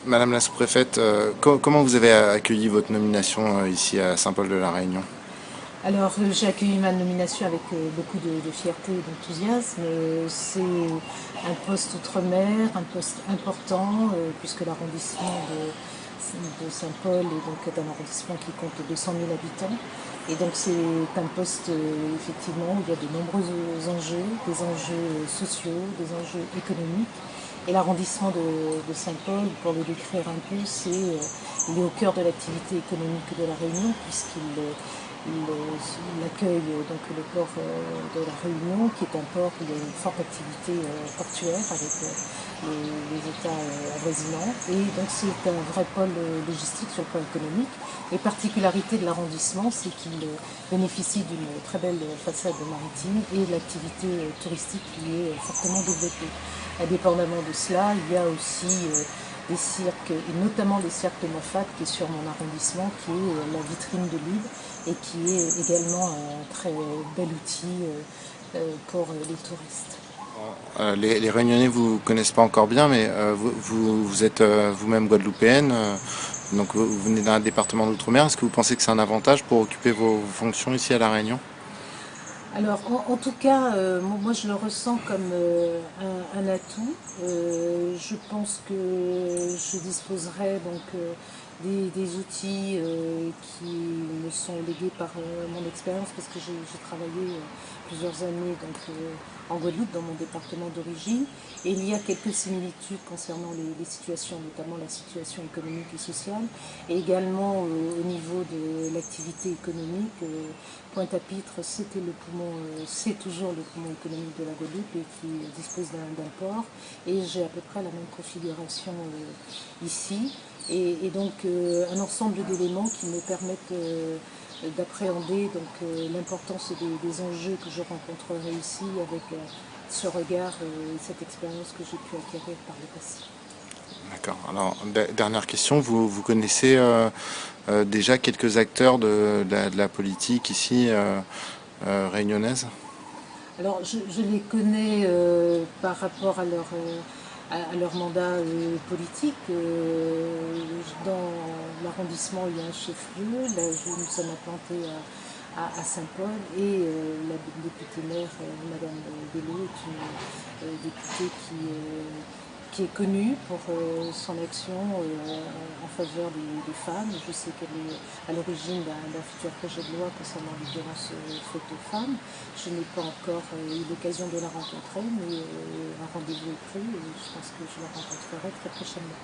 Madame la sous-préfète, comment vous avez accueilli votre nomination ici à Saint-Paul-de-la-Réunion? Alors, j'ai accueilli ma nomination avec beaucoup de fierté et d'enthousiasme. C'est un poste outre-mer, un poste important, puisque l'arrondissement de Saint-Paul est donc un arrondissement qui compte 200 000 habitants. Et donc, c'est un poste, effectivement, où il y a de nombreux enjeux, des enjeux sociaux, des enjeux économiques. Et l'arrondissement de Saint-Paul, pour le décrire un peu, il est au cœur de l'activité économique de la Réunion, puisqu'il il accueille donc le port de la Réunion, qui est un port où il y a une forte activité portuaire avec les États avoisinants. Et donc c'est un vrai pôle logistique sur le plan économique. Et particularité de l'arrondissement, c'est qu'il bénéficie d'une très belle façade maritime et de l'activité touristique qui est fortement développée. Indépendamment de cela, il y a aussi des cirques, et notamment les cirques de Moffat, qui est sur mon arrondissement, qui est la vitrine de l'île et qui est également un très bel outil pour les touristes. Les Réunionnais vous connaissent pas encore bien, mais vous êtes vous-même guadeloupéenne, donc vous venez d'un département d'outre-mer. Est-ce que vous pensez que c'est un avantage pour occuper vos fonctions ici à La Réunion? Alors, en tout cas, moi je le ressens comme un atout. Je pense que je disposerai donc des outils qui me sont légués par mon expérience, parce que j'ai travaillé plusieurs années donc, en Guadeloupe, dans mon département d'origine. Et il y a quelques similitudes concernant les situations, notamment la situation économique et sociale, et également au niveau de l'activité économique. Pointe-à-Pitre, c'était le poumon, c'est toujours le poumon économique de la Guadeloupe et qui dispose d'un port. Et j'ai à peu près la même configuration ici. Et donc un ensemble d'éléments qui me permettent d'appréhender l'importance des enjeux que je rencontrerai ici avec ce regard et cette expérience que j'ai pu acquérir par le passé. D'accord. Alors, dernière question, vous connaissez déjà quelques acteurs de la politique ici réunionnaise? Alors, je les connais par rapport à leur mandat politique. Dans l'arrondissement, il y a un chef-lieu. Là, nous sommes implantés à Saint-Paul et la députée maire, Madame Bello, est une députée qui est connue pour son action en faveur des femmes. Je sais qu'elle est à l'origine d'un futur projet de loi concernant les violences faites aux femmes. Je n'ai pas encore eu l'occasion de la rencontrer, mais un rendez-vous est pris et je pense que je la rencontrerai très prochainement.